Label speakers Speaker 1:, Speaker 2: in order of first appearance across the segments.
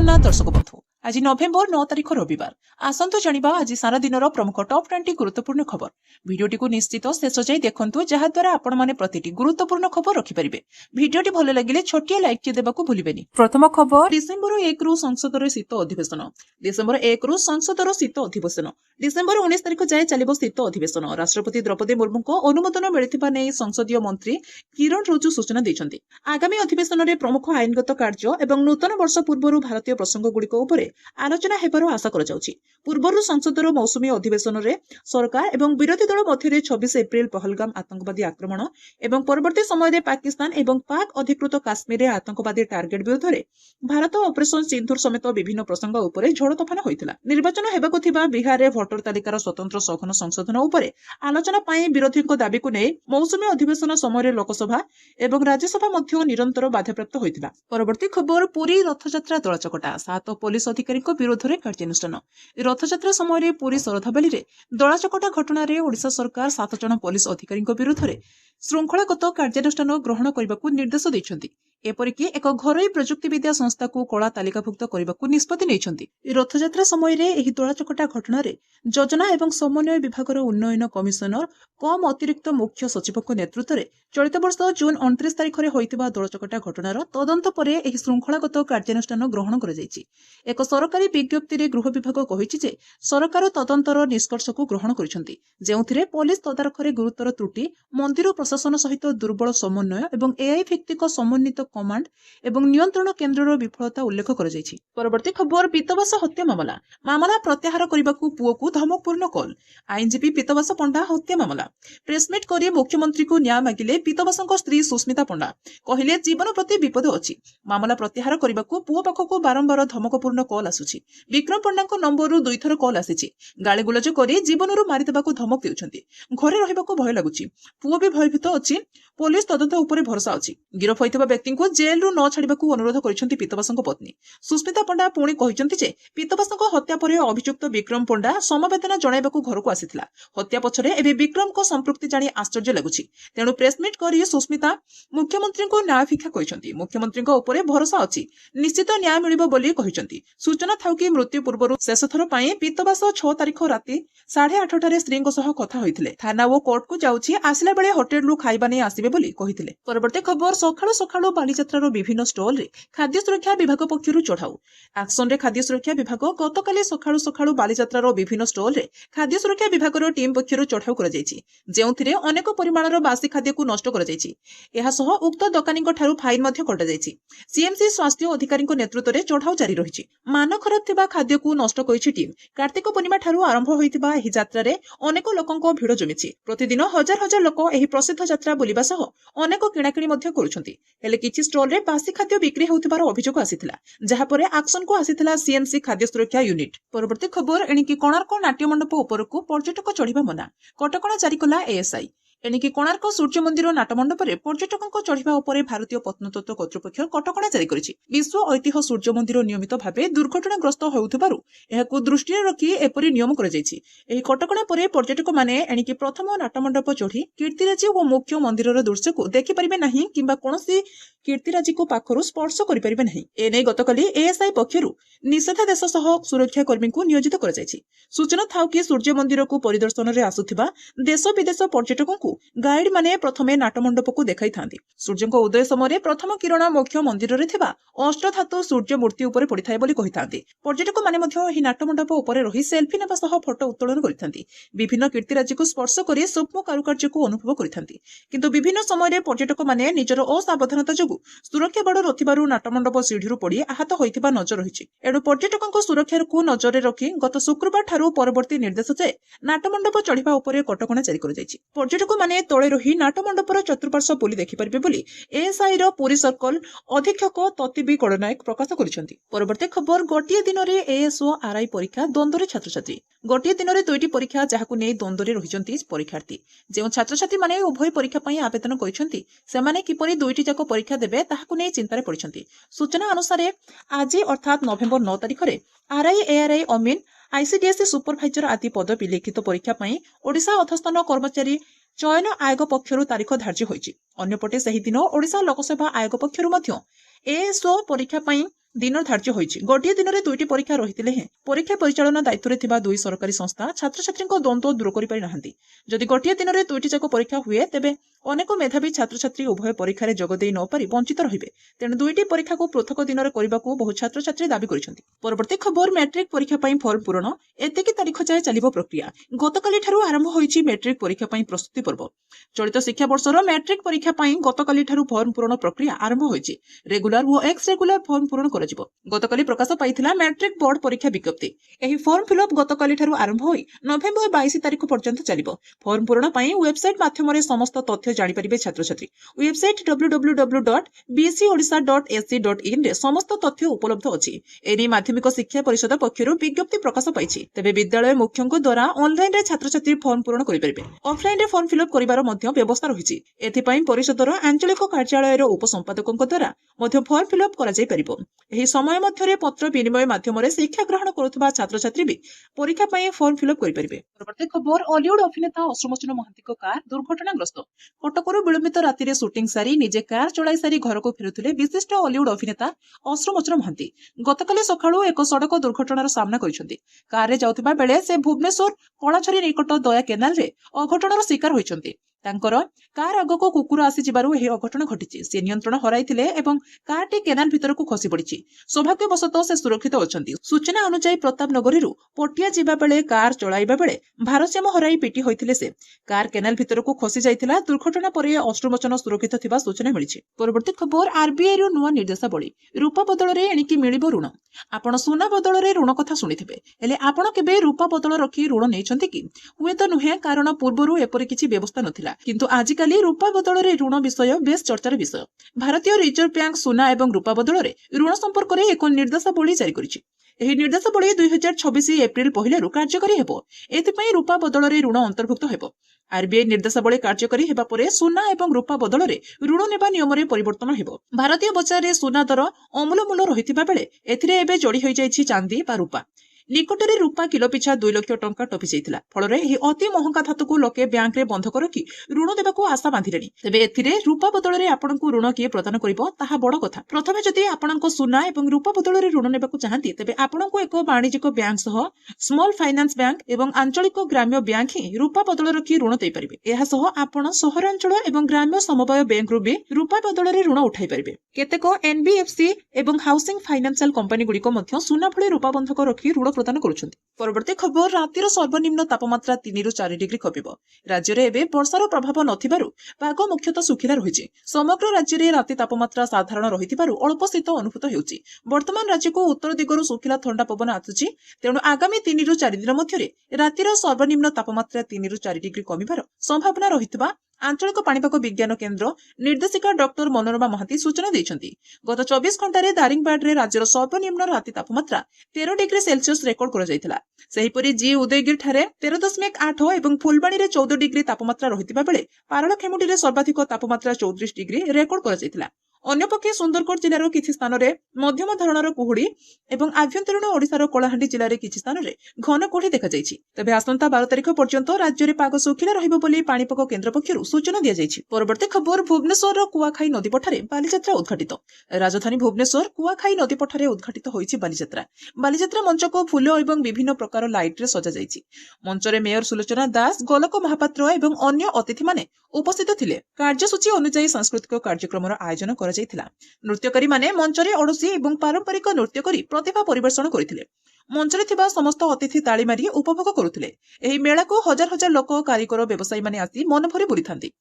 Speaker 1: ଜଗନ୍ନାଥ ଦର୍ଶକ ବନ୍ଧୁ आज नवेम्बर 9 तारिख रविवार आसंतु जानिबा आज सारा दिनर प्रमुख टॉप 20 गुरुत्वपूर्ण खबर भिडियोटी को निश्चित शेष जाए देखंतु जहा द्वारा आपण माने प्रतिटी गुरुत्वपूर्ण खबर रखि परिबे भिडियोटी भलो लागिले छोटिया लाइक चे देबाकू भूलिबेनी। प्रथम खबर डिसेंबर 1 रु संसदर शीत अधिवेशन डिसेंबर 1 रु संसदर शीत अधिवेशन डिसेंबर 19 तारिख जाए चलिबो शीत अधिवेशन राष्ट्रपति द्रौपदी मुर्मू को अनुमोदन मिलिथिबा नै संसदीय मंत्री किरण रिजिजू सूचना दैछन्ती। आगामी अधिवेशन रे प्रमुख आईनगत कार्य एवं नूतन वर्ष पूर्व भारतीय प्रसंग गुड़िक उपरे आलोचना हेबार आशा करा जाउछि। पूर्वरु संसदर मौसुमी अधिवेशन रे सरकार एवं विरोधी दल मध्य 26 एप्रिल पहलगाम आतंकवादी आक्रमण एवं परवर्ती समय रे पाकिस्तान एवं पाक अधिकृत काश्मीर रे आतंकवादी टार्गेट विरुद्ध रे भारत ऑपरेशन सिंधुर समेत विभिन्न प्रसंग उपरे झड़ तोफान होइतिला। निर्वाचन हेबाकु थिबा बिहार रे भोटर तालिकार स्वतंत्र सघन संशोधन उपरे आलोचना पई विरोधीक दाबी को नै मौसुमी अधिवेशन समय रे लोकसभा एवं राज्यसभा मध्य निरंतर बाधाप्राप्त होइतिला। परवर्ती खबर पुरी रथयात्रा दଳାचକटा 7 पुलिस अधिकारी विरोध में कार्यानुष्ठान रथयात्रा समय पुरी शरधाबाली दଳାचकटा घटना ओडिशा सरकार 7 जन पुलिस अधिकारी विरोध में श्रृंखलागत कार्यानुष्ठान ग्रहण करने को निर्देश देइछन्ति। एपरिकी एक घरोई प्रजुक्तिविद्या संस्था को कला तालिकाभुक्त करने को निष्पत्ति नेइछन्ति। रथयात्रा समय एही दଳାचकटा घटना योजना एवं समन्वय विभाग उन्नयन कमिशनर कम अतिरिक्त मुख्य सचिव नेतृत्व में चलित वर्ष जून 29 तारिख में होइतिबा दଳାचकटा घटनार तदंत परे एही श्रृंखलागत कार्यानुष्ठान ग्रहण कर जाइछि। एक सरकारी विज्ञप्ति रे गृह विभाग कहिछि जे सरकार तदंतर निष्कर्ष को ग्रहण करिसंति जेउथिरे पुलिस तदारखरे गुरुतर त्रुटि मंदिर प्रशासन सहित दुर्बल समन्वय एवं एआई भित्तिक समन्वित कमांड एवं नियंत्रण केन्द्रर विफलता उल्लेख कर जाइछि। परवर्ती खबर पीतवास हत्या मामला प्रत्याहार करबाकू पुओकू धमकपूर्ण कॉल आईनजीपी पीतवास पंडा हत्या मामला प्रेसमिट करी मुख्यमंत्री को न्याय मागिले पीतवासଙ୍କ स्त्री सुस्मिता पंडा कहिले जीवन प्रति विपद अछि मामला प्रत्याहार करबाकू पुओ पाखकू बारंबार धमकपूर्ण कॉल आसुछि। विक्रम पंडाଙ୍କ नंबरରୁ 2 थर कॉल आसीछि गाली गुलज करी जीवनରୁ मारि देबाकू धमक देउछन्ति घरे रहिबाकू भय लागुछि पुओ भी भयभीत अछि पुलिस तदंत उपरे भरोसा अछि। गिरफ होइतबा व्यक्ति को जेल रु न छाड़िबाकू अनुरोध करिसंति पीतवासଙ୍କ पत्नी सुस्मिता पंडा पुणी कहिसंति जे पीतवासଙ୍କ हत्या परे अभियुक्त विक्रम पंडा समवेदना जणाइबाकू घरକୁ आसीथिला हत्या पछरे एबे विक्रमको संपृक्ति जानि आश्चर्य लागुछि तेणु प्रेसमिट करी सुस्मिता मुख्यमंत्री को न्याय भिक्षा कहिसंति मुख्यमंत्रीଙ୍କ उपरे भरोसा अछि निश्चित न्याय मिलिबो बोली कहिसंति। सूचना थाउ कि मृत्यु पूर्व शेष थर पई पीतवास 6 तारिख राति 8:30 टारे स्त्री सह कथा होइथिले थाना ओ कोर्ट को जाउछि आसिला बेले होटेल रु खाइबा नै आसीबे बोली कहिथिले। परवर्ती खबर सखाळो सखाळो बालीयात्रार विभिन्न स्टॉल रे खाद्य सुरक्षा विभाग पक्षरु चढ़ाऊ एक्शन रे खाद्य सुरक्षा विभाग गतकाली सखाळो सखाळो बालीयात्रार विभिन्न स्टॉल रे खाद्य सुरक्षा विभागर टीम पक्षरु चढ़ाऊ करा जायछि जेउथिरे अनेक परिमाणर बासी खाद्य को नष्ट करा जायछि एहा सह उक्त दकानीक ठारू फाइन मध्ये कटा जायछि। सीएमसी स्वास्थ्य अधिकारी नेतृत्व रे चढ़ाऊ जारी रहिछि मान खराब थिबा खाद्य को नष्ट करिछि टीम। कार्तिक पूर्णिमा ठारू आरंभ होइतिबा एही यात्रा रे अनेक लोकंक भिड़ जमिछि प्रतिदिन हजार हजार लोक एही प्रसिद्ध यात्रा बुलिबा सह अनेक किणाकिणी मध्ये करूछन्ति हेले किछि स्टॉल रे बासी खाद्य बिक्री होउतिबार अभियोग आसिथिला जहा परे एक्शन को आसिथिला सीएमसी खाद्य सुरक्षा यूनिट। परवर्ती खबर एणिकी कोणार्क नाट्य मंडप उपरकू पर्यटक चढ़िबा मना कटकणा जारी कला एएसआई एणिकी कोणार्क सूर्य मंदिर नाटमंडप रे पर्यटकों चढ़िबा उपरे भारतीय प्रत्नतत्व कर्तृपक्ष कटकणा जारी करिछि। विश्व ऐतिह्य सूर्य मंदिर नियमित भावे दुर्घटनाग्रस्त होउथबारु एहाकू दृष्टि रखी एपरि नियम करा जायछि। एही कटकणा परे पर्यटक माने एणिकी प्रथम नाटमंडप चढ़ी कीर्तिराजी और मुख्य मंदिरर दृश्य को देखि परिबे नाही किंबा कोनोसी कीर्तिराजी को पाखरु स्पर्श करि परिबे नाही एनै गतकाली एएसआई पक्षरु निषेधादेश सह सुरक्षा कर्मी को नियोजित करा जायछि। सूचना थाउ कि सूर्य मंदिर को परिदर्शन रे आसुथिबा देश विदेश पर्यटकों को गाइड माने प्रथमे नाटमंडप को देखाई थांती सूर्यको उदय समय प्रथम किरण मुख्य मंदिर रे थिबा अष्टधातु सूर्य मूर्ति उपरे पड़िथाय बोली कहिथांती। पर्यटक माने मध्य एही नाटमंडप उपरे रही सेल्फी नेबा सह फोटो उत्तोलन करिथांती विभिन्न कीर्तिराजी को स्पर्श करी सूक्ष्म कारुकार्य को अनुभव करिथांती किंतु विभिन्न समय पर्यटक माने निजर असावधानता जोगु सुरक्षा बड़ रथिबारु नाटमंडप सीढ़ीरु पड़ी आहत होइतिबा नजर रहिछि एडु पर्यटकଙ୍କ सुरक्षा को नजर रे रखी गत शुक्रवार ठारू परवर्ती निर्देश जे नाटमंडप चढ़िबा उपरे कटकणा जारी कर जायछि। पर्यटक माने तळे रही नाटमंडपर चतुर्पार्श्व बुली देखि परिबे बोली एएसआई रो पुरी सर्कल अधीक्षक ततिबी गणनायक प्रकाश करिसंती। परवर्ती खबर गोटिए दिन रे एएसओ आरआई परीक्षा द्वंद्व रे छात्र छात्री गोटिए दिन रे दुईटी परीक्षा जहाकु नै द्वंद्व रे रहिसंती परीक्षार्थी जे छात्र छात्री माने उभय परीक्षा पई आवेदन करिसंती सेमाने किपरि दुईटी जाक परीक्षा देबे ताहाकु नै चिंतारे पड़िसंती। सूचना अनुसार आज अर्थात नवेम्बर 9 तारिख रे आरआई एआरआई अमीन आईसीडीएस सुपरभाइजर आदि पदवी लिखित परीक्षा पई ओडिशा अधस्थान कर्मचारी चयन आयोग पक्षरु तारीख धार्य होइछि। अन्यपटे सही दिन ओडिशा लोकसभा आयोग पक्षरु मध्य एएसओ परीक्षा पई दिन धार्य होइछि। गोटिए दिन में 2टी परीक्षा रहितिले हें परीक्षा परिचालन दायित्व थिबा 2 सरकारी संस्था छात्र छात्री द्वंद्व दूर करि पारि नाहंती। जदि गोटिए दिन में 2टी जाक परीक्षा हुए तेबे अनेक मेधावी छात्र छात्री उभय परीक्षा जोग देई न पारि वंचित रहिबे। तेणु 2टी परीक्षा को पृथक दिन में करबाकू बहु छात्र छात्री दाबी करिसेंती। परवर्ती खबर मैट्रिक परीक्षा पई फॉर्म पूरण एतिकी तारीख जाय चलिबो प्रक्रिया। गतकाली ठारू आरंभ होइछि मैट्रिक परीक्षा पई प्रस्तुति पर्व। चलित शिक्षा वर्षर मैट्रिक परीक्षा पई गतकाली ठारू फॉर्म पूरण प्रक्रिया आरंभ होइछि। रेगुलर और एक्स रेगुलर फॉर्म पूरण कराजिबो। गतकाली प्रकाश पाइथिला मैट्रिक बोर्ड परीक्षा विज्ञप्ति। एही फॉर्म फिलअप गतकाली ठारू आरंभ होई नवेम्बर 22 तारीख पर्यंत चलिबो। फॉर्म पूरण पई वेबसाइट माध्यमरे समस्त तथ्य जानि परिबे छात्र छात्री। वेबसाइट www.bcodisha.ac.in रे समस्त तथ्य उपलब्ध अछि। एनी माध्यमिक शिक्षा परिषद पक्षरु विज्ञप्ति प्रकाश पाइछि। तबे विद्यालय मुख्यଙ୍କ द्वारा ऑनलाइन रे छात्र छात्री फॉर्म पूरण करि परिबे। ऑफलाइन रे फॉर्म फिलअप करिवार मध्य व्यवस्था रहिछि। एथि पई परिषदर आंचलिक कार्यालय रो उपसंपादकଙ୍କ द्वारा मध्य फॉर्म फिलअप करा जाय परिबो। एही समय मध्यरे पत्र विनिमय माध्यमरे शिक्षा ग्रहण करुथबा छात्र छात्री भी परीक्षा पई फॉर्म फिलअप करि परिबे। परवर्ती खबर हॉलीवुड अभिनेता अश्रुमोचन महांतीको कार दुर्घटनाग्रस्त। कटकरू विलंबित राति रे शूटिंग सारी निजे कार चलाई सारी घरको फेरुथिले विशिष्ट हॉलीवुड अभिनेता अश्रुमोचन महांती गतकाली सकाळू एक सड़क दुर्घटनार सामना करिसेंती। कार रे जाउथिबा बेले से भुवनेश्वर कଳାछरी निकट दया केनाल रे अघटनर शिकार होइछंती। तांकर कार आगको कुकुर आसी जिबारु एही अघटन घटिछि। से नियंत्रण हराइथिले एवं कारटी केनाल भितरकू खसी पड़िछि। सौभाग्यवशतः से सुरक्षित अछंती। सूचना अनुसार प्रताप नगरीरु पटिया जिबा बेले कार चलाइबा बेले भारसाम्य हराई पिटी होइथिले। से कार केनाल भितरकू खसी जाइथिला। दुर्घटना परे अश्रुमोचन सुरक्षित थिबा सूचना मिलिछि। परवर्ती खबर आरबीआई रो नुवा निर्देशावली। रूपा बदल रे एणिकी मिलिबो ऋण। आपण सोना बदल रे ऋण कथा सुनिथिबे हेले आपण केबे रूपा बदल रखी ऋण नेइछंती कि? हुए तो नुहे, कारण पूर्वरु एपरि किछि व्यवस्था नथिला। किंतु आजिकाली रूपा बदल रे ऋण विषय बेस चर्चार विषय। भारतीय रिजर्व बैंक सोना एवं रूपा बदल रे ऋण संपर्क रे एक निर्देशावली जारी करिछि। एही निर्देशावली 2026 एप्रिल पहिलारु कार्यकारी हेबो। एथिपई रूपा बदल रे ऋण अंतर्भुक्त हेबो। आरबीआई निर्देशावली कार्यकारी हेबा परे सोना एवं रूपा बदल रे ऋण नेबा नियम रे परिवर्तन हेबो। भारतीय बजार रे सोना दर अमूलमूल रहिथिबा बेले एथिरे एबे जोड़ी होई जाइछि चांदी बा रूपा। निकटरे रूपा किलो पिछा 2 लाख टंका टपि जाइथिला। फलरे एही अति महंगा धातुको लोके बैंक रे बंधक रखी ऋण देबाको आशा बांधिलेनी। तेबे एथिरे रूपा बदल रे आपनकु ऋण किए प्रदान करिवो ताहा बड़ कथा। प्रथमे जदि आपनको सोना एवं रूपा बदल रे ऋण नेबाको चाहंती तेबे आपनकु एक वाणिज्यिक बैंक सह स्मॉल फाइनेंस बैंक एवं आंचलिक ग्राम्य बैंक ही रूपा बदल रखी ऋण देई परिबे। एहा सह आपण सहरांचल एवं ग्राम्य समवाय बैंक रु भी रूपा बदल रे ऋण उठाई परिबे। केतेक एनबीएफसी एवं हाउसिंग फाइनेंशियल कंपनी गुड़िक मध्य सोना भଳି रूपा बंधक रखी ऋण प्रदान करुछंती। परवर्ती खबर रातिर सर्वनिम्न तापमात्रा 3 रु 4 डिग्री कमिबो। राज्य रे एबे वर्षार प्रभाव नथिबारु पाग मुख्यतः सुखिला रहिछि। समग्र राज्य रे राति तापमात्रा साधारण रहितिबारु अल्प शीत अनुभूत हेउछि। वर्तमान राज्य को उत्तर दिगरु सुखिला ठंडा पवन आछुछि। तेणु आगामी 3 रु 4 दिन मध्यरे रातिर सर्वनिम्न तापमात्रा 3 रु 4 डिग्री कमिबार संभावना रहितबा आंचलिक पाणीपाग विज्ञान केन्द्र निर्देशिका डॉक्टर मनोरमा महांती सूचना दैछंती। गत 24 घंटा रे दारिंगबाड़ रे राज्यर सर्वनिम्न राति तापमात्रा 13 डिग्री सेल्सियस रेकर्ड करा जायतिला। सेहिपरि जी उदयगिरी ठारे 13.8 एवं फुलबाणी रे 14 डिग्री तापमात्रा रहितिबा बेले पारलाखेमुंडी रे सर्वाधिक तापमात्रा 34 डिग्री रेकर्ड करा जायतिला। अन्यपक्षे सुंदरगढ़ जिलार किछि स्थान रे मध्यम धरणर कुहुड़ी एवं आभ्यंतरीण ओडिशार कलाहांडी जिले किछि स्थान रे घन कुहुड़ी देखा जायछि। तबे आसंता 12 तारिख पर्यंत राज्य रे पाग सुखिला रहिबो बोली पाणीपाग केन्द्र पक्षरु सूचना दिया जायछि। परवर्ती खबर भुवनेश्वर कुआखाई नदी पठारे बालीजात्रा उद्घाटित। राजधानी भुवनेश्वर कुआखाई नदी पठारे उद्घाटित होइछि बालीजात्रा। बालीजात्रा मंच को फूल एवं विभिन्न प्रकार लाइट रे सजा जायछि। मंच रे मेयर सुलोचना दास, गोलक महापात्र एवं अन्य अतिथि माने उपस्थित थिले। कार्यसूची अनुसार सांस्कृतिक कार्यक्रमर आयोजन करा जायथिला। नृत्यकारी माने मंच रे ओडसी एवं पारंपरिक नृत्य करी प्रतिभा परिवेषण करथिले। मंचरे थिबा समस्त अतिथि ताली मारी उपभोग करुथिले। एही मेला को हजार हजार लोक, कारीगर, व्यवसायी माने आसी मन भरी बुलिथांती।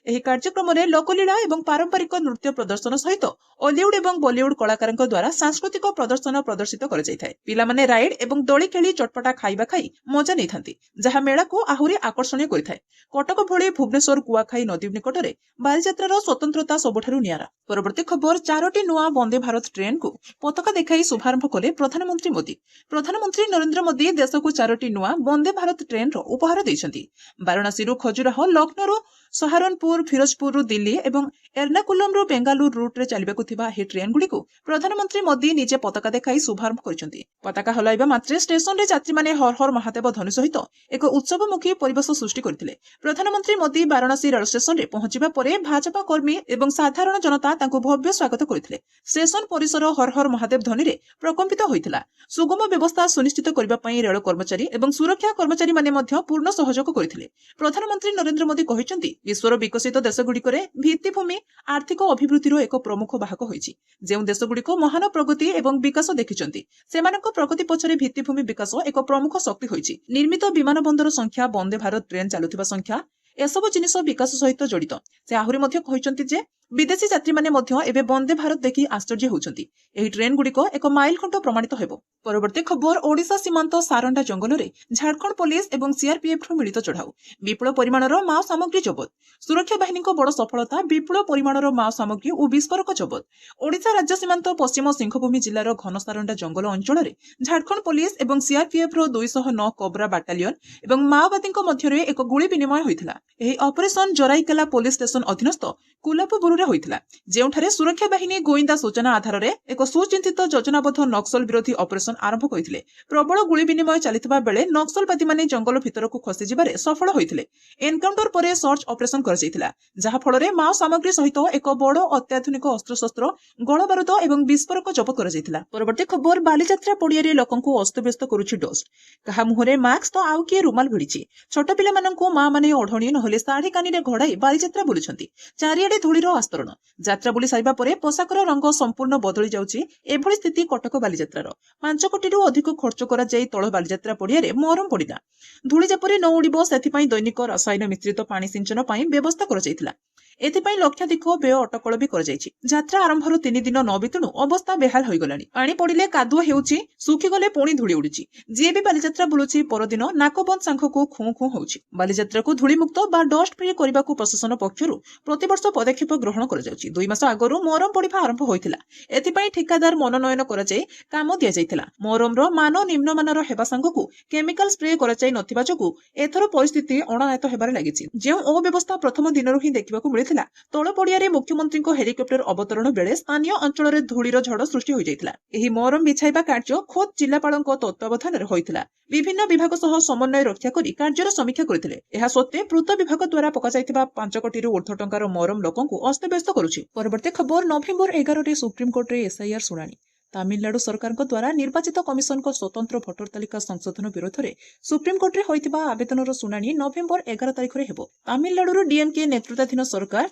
Speaker 1: एही कार्यक्रम रे लोकलीला एवं पारंपरिक नृत्य प्रदर्शन सहित हॉलीवुड एवं बॉलीवुड कलाकारंक द्वारा सांस्कृतिक प्रदर्शन प्रदर्शित करा जायथाय। पिला माने राइड एवं दोली खेली चटपटा खाइबा खाई मजा नैथांती, जहा मेला को आहुरी आकर्षणीय करिथाय। कटक भଳି भुवनेश्वर कुआखाई नदी निकटरे बालीजात्रार स्वतंत्रता सबुठारु नियारा। परवर्ती खबर 4टी नुआ वंदे भारत ट्रेन को पताका देखाई शुभारंभ कले प्रधानमंत्री मोदी। प्रधानमंत्री नरेंद्र मोदी देश को 4टी नुआ वंदे भारत ट्रेन रो उपहार दैछंती। वाराणसी रु खजुराहो, लखनऊ सहारनपुर फिरोजपुर दिल्ली एवं एर्नाकुलम बेंगालुरु रूट्रे चलवाक ଏହି ଟ୍ରେନ୍ଗୁଡ଼ିକୁ ପ୍ରଧାନମନ୍ତ୍ରୀ ମୋଦି ନିଜେ ପତାକା ଦେଖାଇ ଶୁଭାରମ୍ଭ କରିଛନ୍ତି। ପତାକା ହଲାଇବା ମାତ୍ରେ ଷ୍ଟେସନରେ ଯାତ୍ରୀମାନେ ହର ହର ମହାଦେବ ଧ୍ୱନି ସହିତ ଏକ ଉତ୍ସବମୁଖୀ ପରିବେଶ ସୃଷ୍ଟି କରିଥିଲେ। ପ୍ରଧାନମନ୍ତ୍ରୀ ମୋଦି ବାରାଣସୀ ରେଳ ଷ୍ଟେସନରେ ପହଞ୍ଚିବା ପରେ ଭାଜପା କର୍ମୀ ଏବଂ ସାଧାରଣ ଜନତା ତାଙ୍କୁ ଭବ୍ୟ ସ୍ୱାଗତ କରିଥିଲେ। ଷ୍ଟେସନ ପରିସର ହର ହର ମହାଦେବ ଧ୍ୱନିରେ ପ୍ରକମ୍ପିତ ହୋଇଥିଲା। ସୁଗମ ବ୍ୟବସ୍ଥା ସୁନିଶ୍ଚିତ କରିବା ପାଇଁ ରେଳ କର୍ମଚାରୀ ଏବଂ ସୁରକ୍ଷା କର୍ମଚାରୀମାନେ ମଧ୍ୟ ପୂର୍ଣ୍ଣ ସହଯୋଗ କରିଥିଲେ। ପ୍ରଧାନମନ୍ତ୍ରୀ ନରେନ୍ଦ୍ର ମୋଦି କହିଛନ୍ତି, ବିଶ୍ୱର ବିକଶିତ ଦେଶଗୁଡ଼ିକରେ ଭିତ୍ତିଭୂମି ଆର୍ଥିକ ଅଭିବୃଦ୍ଧିର ଏକ ପ୍ରମୁଖ ବାହକ ହୋଇଛି। ଯେଉଁ ଦେଶଗୁଡ଼ିକ ମହାନ ପ୍ରଗତି ଏବଂ ବିକାଶ ଦେଖିଛନ୍ତି, ସେମାନଙ୍କ ପ୍ରଗତି ପଛରେ ଭିତ୍ତିଭୂମି ବିକାଶ ଏକ ପ୍ରମୁଖ ଶକ୍ତି ହୋଇଛି। ନିର୍ମିତ ବିମାନ ବନ୍ଦର ସଂଖ୍ୟା, ବନ୍ଦେ ଭାରତ ଟ୍ରେନ୍ ଚାଲୁଥିବା ସଂଖ୍ୟା, ଏସବୁ ଜିନିଷ ବିକାଶ ସହିତ ଜଡ଼ିତ। ସେ ଆହୁରି ମଧ୍ୟ କହିଛନ୍ତି ଯେ ବିଦେଶୀ ଯାତ୍ରୀମାନେ ମଧ୍ୟ ଏବେ ବନ୍ଦେ ଭାରତ ଦେଖି ଆଶ୍ଚର୍ଯ୍ୟ ହେଉଛନ୍ତି। ଏହି ଟ୍ରେନ୍ଗୁଡ଼ିକ ଏକ ମାଇଲ ଖୁଣ୍ଟ ପ୍ରମାଣିତ ହେବ। ପରବର୍ତ୍ତୀ ଖବର, ଓଡ଼ିଶା ସୀମାନ୍ତ ସାରଣ୍ଡା ଜଙ୍ଗଲରେ ଝାଡ଼ଖଣ୍ଡ ପୋଲିସ ଏବଂ ସିଆର୍ପିଏଫ୍ର ମିଳିତ ଚଢ଼ାଉ, ବିପୁଳ ପରିମାଣର ମାଓ ସାମଗ୍ରୀ ଜବତ। ସୁରକ୍ଷା ବାହିନୀଙ୍କ ବଡ଼ ସଫଳତା, ବିପୁଳ ପରିମାଣର ମାଓ ସାମଗ୍ରୀ ଓ ବିସ୍ଫୋରକ ଜବତ। ଓଡ଼ିଶା ରାଜ୍ୟ ସୀମାନ୍ତ ପଶ୍ଚିମ ସିଂହଭୂମି ଜିଲ୍ଲାର ଘନ ସାରଣ୍ଡା ଜଙ୍ଗଲ ଅଞ୍ଚଳରେ ଝାଡ଼ଖଣ୍ଡ ପୋଲିସ ଏବଂ ସିଆର୍ପିଏଫ୍ର 209 କୋବ୍ରା ବାଟାଲିୟନ ଏବଂ ମାଓବାଦୀଙ୍କ ମଧ୍ୟରେ ଏକ ଗୁଳି ବିନିମୟ ହୋଇଥିଲା। ଏହି ଅପରେସନ ଜରାଇକେଲା ପୋଲିସ ଷ୍ଟେସନ ଅଧୀନସ୍ଥ କୁଲାପବୁରୁରେ ହୋଇଥିଲା, ଯେଉଁଠାରେ ସୁରକ୍ଷା ବାହିନୀ ଗୋଇନ୍ଦା ସୂଚନା ଆଧାରରେ ଏକ ସୁଚିନ୍ତିତ ଯୋଜନାବଦ୍ଧ ନକ୍ସଲ ବିରୋଧୀ ଅପରେସନ ଆରମ୍ଭ କରିଥିଲେ। ପ୍ରବଳ ଗୁଳି ବିନିମୟ ଚାଲିଥିବା ବେଳେ ନକ୍ସଲବାଦୀମାନେ ଜଙ୍ଗଲ ଭିତରକୁ ଖସିଯିବାରେ ସଫଳ ହୋଇଥିଲେ। ଏନକାଉଣ୍ଟର ପରେ ସର୍ଚ୍ଚ ଅପରେସନ କରାଯାଇଥିଲା, ଯାହାଫଳରେ ମାଓ ସାମଗ୍ରୀ ସହିତ ଏକ ବଡ଼ ଅତ୍ୟାଧୁନିକ ଅସ୍ତ୍ରଶସ୍ତ୍ର, ଗୋଳବାରୁଦ ଏବଂ ବିସ୍ଫୋରକ ଜବତ କରାଯାଇଥିଲା। ପରବର୍ତ୍ତୀ ଖବର, ବାଲିଯାତ୍ରା ପଡ଼ିଆରେ ଲୋକଙ୍କୁ ଅସ୍ତବ୍ୟସ୍ତ କରୁଛି ଡଷ୍ଟ। କାହା ମୁହଁରେ ମାସ୍କ ତ ଆଉ କିଏ ରୁମାଲ ଭିଡ଼ିଛି। ଛୋଟ ପିଲାମାନଙ୍କୁ ମା ମାନେ ଓଢ଼ଣୀ ନହେଲେ ଶାଢ଼ୀ କାନିରେ ଘୋଡ଼ାଇ ବାଲିଯାତ୍ରା ବୁଲୁଛନ୍ତି। ଚାରିଆଡେ ଧୂଳିର ଆସ୍ତରଣ। ଯାତ୍ରା ବୁଲି ସାରିବା ପରେ ପୋଷାକର ରଙ୍ଗ ସମ୍ପୂର୍ଣ୍ଣ ବଦଳି ଯାଉଛି। ଏଭଳି ସ୍ଥିତି କଟକ ବାଲିଯାତ୍ରାର। 5 କୋଟିରୁ ଅଧିକ ଖର୍ଚ୍ଚ କରାଯାଇ ତଳ ବାଲିଯାତ୍ରା ପଡ଼ିଆରେ ମହରମ ପଡ଼ିଲା। ଧୂଳି ଯେପରି ନ ଉଡ଼ିବ, ସେଥିପାଇଁ ଦୈନିକ ରସାୟନ ମିଶ୍ରିତ ପାଣି ସିଞ୍ଚନ ପାଇଁ ବ୍ୟବସ୍ଥା କରାଯାଇଥିଲା। ଏଥିପାଇଁ ଲକ୍ଷାଧିକ ବ୍ୟୟ ଅଟକଳ ବି କରାଯାଇଛି। ଯାତ୍ରା ଆରମ୍ଭରୁ 3 ଦିନ ନ ବିତୁଣୁ ଅବସ୍ଥା ବେହାଲ ହୋଇଗଲାଣି। ପାଣି ପଡ଼ିଲେ କାଦୁଅ ହେଉଛି, ଶୁଖିଗଲେ ପୁଣି ଧୂଳି ଉଡୁଛି। ଯିଏ ବି ବାଲିଯାତ୍ରା ବୁଲୁଛି, ପରଦିନ ନାକବନ୍ଦ ସାଙ୍ଘକୁ ଖୁଁ ଖୁଁ ହେଉଛି। ବାଲିଯାତ୍ରାକୁ ଧୂଳିମୁକ୍ତ ବା ଡଷ୍ଟ ଫ୍ରି କରିବାକୁ ପ୍ରଶାସନ ପକ୍ଷରୁ ପ୍ରତିବର୍ଷ ପଦକ୍ଷେପ ଗ୍ରହଣ କରାଯାଉଛି। 2 ମାସ ଆଗରୁ ମହରମ ପଡ଼ିବା ଆରମ୍ଭ ହୋଇଥିଲା। ଏଥିପାଇଁ ଠିକାଦାର ମନୋନୟନ କରାଯାଇ କାମ ଦିଆଯାଇଥିଲା। ମହରମର ମାନ ନିମ୍ନମାନର ହେବା ସାଙ୍ଗକୁ କେମିକାଲ ସ୍ପ୍ରେ କରାଯାଇ ନଥିବା ଯୋଗୁଁ ଏଥର ପରିସ୍ଥିତି ଅଣାୟତ୍ତ ହେବାରେ ଲାଗିଛି। ଯେଉଁ ଅବ୍ୟବସ୍ଥା ପ୍ରଥମ ଦିନରୁ ହିଁ ଦେଖିବାକୁ ମିଳିଥିଲା, ତଳ ପଡ଼ିଆରେ ମୁଖ୍ୟମନ୍ତ୍ରୀଙ୍କ ହେଲିକପ୍ଟର ଅବତରଣ ବେଳେ ସ୍ଥାନୀୟ ଅଞ୍ଚଳରେ ଧୂଳିର ଝଡ଼ ସୃଷ୍ଟି ହୋଇଯାଇଥିଲା। ଏହି ମହରମ ବିଛାଇବା କାର୍ଯ୍ୟ ଖୋଦ୍ ଜିଲ୍ଲାପାଳଙ୍କ ତତ୍ତ୍ୱାବଧାନରେ ହୋଇଥିଲା। ବିଭିନ୍ନ ବିଭାଗ ସହ ସମନ୍ୱୟ ରକ୍ଷା କରି କାର୍ଯ୍ୟର ସମୀକ୍ଷା କରିଥିଲେ। ଏହା ସତ୍ତ୍ୱେ ପୂର୍ତ୍ତ ବିଭାଗ ଦ୍ୱାରା ପକାଯାଇଥିବା 5 କୋଟିରୁ ଉର୍ଦ୍ଧ୍ୱ ଟଙ୍କାର ମହରମ ଲୋକଙ୍କୁ ଅସ୍ତବ୍ୟସ୍ତ କରୁଛି। ପରବର୍ତ୍ତୀ ଖବର, ନଭେମ୍ବର 11ରେ ସୁପ୍ରିମକୋର୍ଟରେ ଏସ୍ଆଇଆର୍ ଶୁଣାଣି। ତାମିଲନାଡୁ ସରକାରଙ୍କ ଦ୍ୱାରା ନିର୍ବାଚିତ କମିଶନଙ୍କ ସ୍ୱତନ୍ତ୍ର ଭୋଟର ତାଲିକା ସଂଶୋଧନ ବିରୋଧରେ ସୁପ୍ରିମକୋର୍ଟରେ ହୋଇଥିବା ଆବେଦନର ଶୁଣାଣି ନଭେମ୍ବର 11 ତାରିଖରେ ହେବ। ତାମିଲନାଡୁର ଡିଏମ୍କେ ନେତୃତ୍ୱାଧୀନ ସରକାର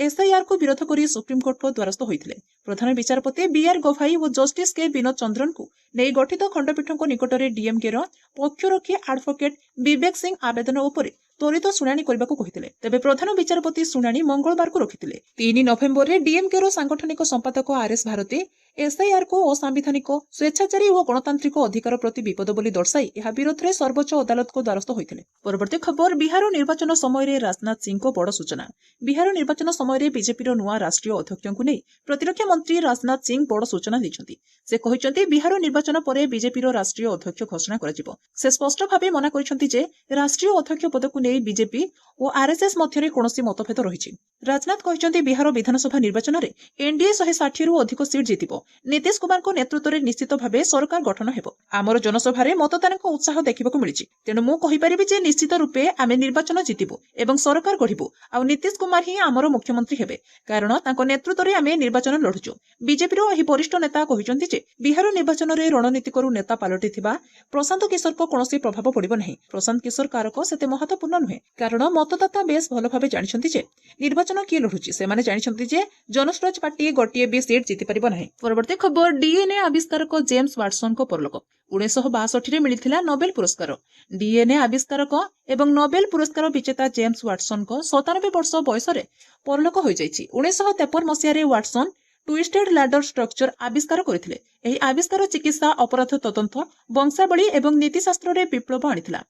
Speaker 1: ଏସ୍ଆଇଆର୍କୁ ବିରୋଧ କରି ସୁପ୍ରିମକୋର୍ଟଙ୍କ ଦ୍ୱାରସ୍ଥ ହୋଇଥିଲେ। ପ୍ରଧାନ ବିଚାରପତି ବିଆର୍ ଗଭାଇ ଓ ଜଷ୍ଟିସ୍ କେ ବିନୋଦ ଚନ୍ଦ୍ରନଙ୍କୁ ନେଇ ଗଠିତ ଖଣ୍ଡପୀଠଙ୍କ ନିକଟରେ ଡିଏମ୍କେର ପକ୍ଷରକ୍ଷୀ ଆଡଭୋକେଟ୍ ବିବେକ ସିଂ ଆବେଦନ ଉପରେ ତ୍ୱରିତ ଶୁଣାଣି କରିବାକୁ କହିଥିଲେ। ତେବେ ପ୍ରଧାନ ବିଚାରପତି ଶୁଣାଣି ମଙ୍ଗଳବାରକୁ ରଖିଥିଲେ। 3 ନଭେମ୍ବରରେ ଡିଏମ୍କେର ସାଂଗଠନିକ ସମ୍ପାଦକ ଆର୍ଏସ୍ ଭାରତୀ ଏସ୍ଆଇଆର୍କୁ ଅସାମ୍ବିଧାନିକ, ସ୍ୱେଚ୍ଛାଚାରୀ ଓ ଗଣତାନ୍ତ୍ରିକ ଅଧିକାର ପ୍ରତି ବିପଦ ବୋଲି ଦର୍ଶାଇ ଏହା ବିରୋଧରେ ସର୍ବୋଚ୍ଚ ଅଦାଲତଙ୍କ ଦ୍ୱାରସ୍ଥ ହୋଇଥିଲେ। ପରବର୍ତ୍ତୀ ଖବର, ବିହାର ନିର୍ବାଚନ ସମୟରେ ରାଜନାଥ ସିଂଙ୍କ ବଡ଼ ସୂଚନା। ବିହାର ନିର୍ବାଚନ ସମୟରେ ବିଜେପିର ନୂଆ ରାଷ୍ଟ୍ରୀୟ ଅଧ୍ୟକ୍ଷଙ୍କୁ ନେଇ ପ୍ରତିରକ୍ଷା ମନ୍ତ୍ରୀ ରାଜନାଥ ସିଂ ବଡ଼ ସୂଚନା ଦେଇଛନ୍ତି। ସେ କହିଛନ୍ତି, ବିହାର ନିର୍ବାଚନ ପରେ ବିଜେପିର ରାଷ୍ଟ୍ରୀୟ ଅଧ୍ୟକ୍ଷ ଘୋଷଣା କରାଯିବ। ସେ ସ୍ପଷ୍ଟ ଭାବେ ମନା କରିଛନ୍ତି ଯେ ରାଷ୍ଟ୍ରୀୟ ଅଧ୍ୟକ୍ଷ ପଦକୁ ନେଇ ବିଜେପି ଓ ଆର୍ଏସ୍ଏସ୍ ମଧ୍ୟରେ କୌଣସି ମତଭେଦ ରହିଛି। ରାଜନାଥ କହିଛନ୍ତି, ବିହାର ବିଧାନସଭା ନିର୍ବାଚନରେ ଏନ୍ଡିଏ 160ରୁ ଅଧିକ ସିଟ୍ ଜିତିବ। ନୀତିଶ କୁମାରଙ୍କ ନେତୃତ୍ୱରେ ନିଶ୍ଚିତ ଭାବେ ସରକାର ଗଠନ ହେବ। ଆମର ଜନସଭାରେ ମତଦାନଙ୍କ ଉତ୍ସାହ ଦେଖିବାକୁ ମିଳିଛି। ତେଣୁ ମୁଁ କହିପାରିବି ଯେ ନିଶ୍ଚିତ ରୂପେ ଆମେ ନିର୍ବାଚନ ଜିତିବୁ ଏବଂ ସରକାର ଗଢ଼ିବୁ, ଆଉ ନୀତିଶ କୁମାର ହିଁ ଆମର ମୁଖ୍ୟମନ୍ତ୍ରୀ ହେବେ, କାରଣ ତାଙ୍କ ନେତୃତ୍ୱରେ ଆମେ ନିର୍ବାଚନ ଲଢୁଛୁ। ବିଜେପିର ଏହି ବରିଷ୍ଠ ନେତା କହିଛନ୍ତି ଯେ ବିହାର ନିର୍ବାଚନରେ ରଣନୀତିକରୁ ନେତା ପାଲଟିଥିବା ପ୍ରଶାନ୍ତ କିଶୋରଙ୍କ କୌଣସି ପ୍ରଭାବ ପଡ଼ିବ ନାହିଁ। ପ୍ରଶାନ୍ତ କିଶୋର କାରକ ସେତେ ମହତ୍ୱପୂର୍ଣ୍ଣ ନୁହେଁ, କାରଣ ମତଦାତା ବେଶ୍ ଭଲ ଭାବେ ଜାଣିଛନ୍ତି ଯେ ନିର୍ବାଚନ କିଏ ଲଢୁଛି। ସେମାନେ ଜାଣିଛନ୍ତି ଯେ ଜନସୁରାଜ ପାର୍ଟି ଗୋଟିଏ ବି ସିଟ୍ ଜିତିପାରିବ ନାହିଁ। ପରବର୍ତ୍ତୀ ଖବର, ଡିଏନ୍ଏ ଆବିଷ୍କାରକ ଜେମ୍ସ ୱାଟସନଙ୍କ ପରଲୋକ। 1962ରେ ମିଳିଥିଲା ନୋବେଲ ପୁରସ୍କାର। ଡିଏନ୍ଏ ଆବିଷ୍କାରକ ଏବଂ ନୋବେଲ ପୁରସ୍କାର ବିଜେତା ଜେମ୍ସ ୱାଟସନଙ୍କ 97 ବର୍ଷ ବୟସରେ ପରଲୋକ ହୋଇଯାଇଛି। 1953 ମସିହାରେ ୱାଟସନ ଟ୍ୱିଷ୍ଟେଡ୍ ଲାଡର ଷ୍ଟ୍ରକ୍ଚର ଆବିଷ୍କାର କରିଥିଲେ। ଏହି ଆବିଷ୍କାର ଚିକିତ୍ସା, ଅପରାଧ ତଦନ୍ତ, ବଂଶାବଳୀ ଏବଂ ନୀତିଶାସ୍ତ୍ରରେ ବିପ୍ଳବ ଆଣିଥିଲା।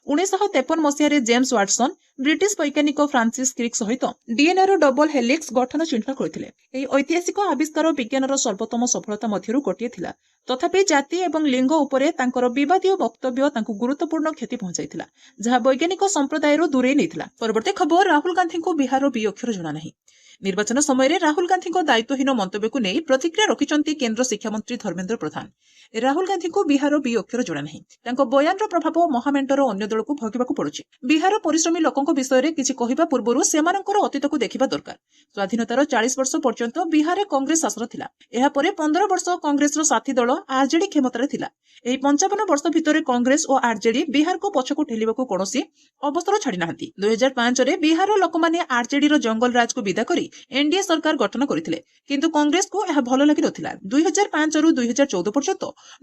Speaker 1: 1953 ମସିହାରେ ଜେମ୍ସ ୱାଟସନ ବ୍ରିଟିଶ ବୈଜ୍ଞାନିକ ଫ୍ରାନ୍ସିସ୍ କ୍ରିକ୍ ସହିତ ଡିଏନ୍ଏର ଡବଲ ହେଲିକ୍ସ ଗଠନ ଚିହ୍ନ କରିଥିଲେ। ଏହି ଐତିହାସିକ ଆବିଷ୍କାର ବିଜ୍ଞାନର ସର୍ବୋତ୍ତମ ସଫଳତା ମଧ୍ୟରୁ ଗୋଟିଏ ଥିଲା। ତଥାପି ଜାତି ଏବଂ ଲିଙ୍ଗ ଉପରେ ତାଙ୍କର ବିବାଦୀୟ ବକ୍ତବ୍ୟ ତାଙ୍କୁ ଗୁରୁତ୍ୱପୂର୍ଣ୍ଣ କ୍ଷତି ପହଞ୍ଚାଇଥିଲା, ଯାହା ବୈଜ୍ଞାନିକ ସମ୍ପ୍ରଦାୟରୁ ଦୂରେଇ ନେଇଥିଲା। ପରବର୍ତ୍ତୀ ଖବର, ରାହୁଲ ଗାନ୍ଧୀଙ୍କୁ ବିହାରର ବି ଅକ୍ଷର ଜଣାନାହିଁ। ନିର୍ବାଚନ ସମୟରେ ରାହୁଲ ଗାନ୍ଧୀଙ୍କ ଦାୟିତ୍ୱହୀନ ମନ୍ତବ୍ୟକୁ ନେଇ ପ୍ରତିକ୍ରିୟା ରଖିଛନ୍ତି କେନ୍ଦ୍ର ଶିକ୍ଷାମନ୍ତ୍ରୀ ଧର୍ମେନ୍ଦ୍ର ପ୍ରଧାନ। ରାହୁଲ ଗାନ୍ଧୀଙ୍କୁ ବିହାର ବି ଅକ୍ଷର ଜଣାନାହିଁ। ତାଙ୍କ ବୟାନର ପ୍ରଭାବ ମହାମେଣ୍ଟର ଅନ୍ୟ ଦଳକୁ ଭୋଗିବାକୁ ପଡୁଛି। ବିହାର ପରିଶ୍ରମୀ ଲୋକଙ୍କ ବିଷୟରେ କିଛି କହିବା ପୂର୍ବରୁ ସେମାନଙ୍କର ଅତୀତକୁ ଦେଖିବା ଦରକାର। ସ୍ୱାଧୀନତାର 40 ବର୍ଷ ପର୍ଯ୍ୟନ୍ତ ବିହାରରେ କଂଗ୍ରେସ ଶାସନ ଥିଲା। ଏହାପରେ 15 ବର୍ଷ କଂଗ୍ରେସର ସାଥୀ ଦଳ ଆରଜେଡି କ୍ଷମତାରେ ଥିଲା। ଏହି 55 ବର୍ଷ ଭିତରେ କଂଗ୍ରେସ ଓ ଆରଜେଡି ବିହାରକୁ ପଛକୁ ଠେଲିବାକୁ କୌଣସି ଅବସର ଛାଡି ନାହାନ୍ତି। 2005ରେ ବିହାରର ଲୋକମାନେ ଆରଜେଡିର ଜଙ୍ଗଲ ରାଜକୁ ବିଦା କରି ଏନଡିଏ ସରକାର ଗଠନ କରିଥିଲେ, କିନ୍ତୁ କଂଗ୍ରେସକୁ ଏହା ଭଲ ଲାଗିନଥିଲା। 2005ରୁ 2014 ପର୍ଯ୍ୟନ୍ତ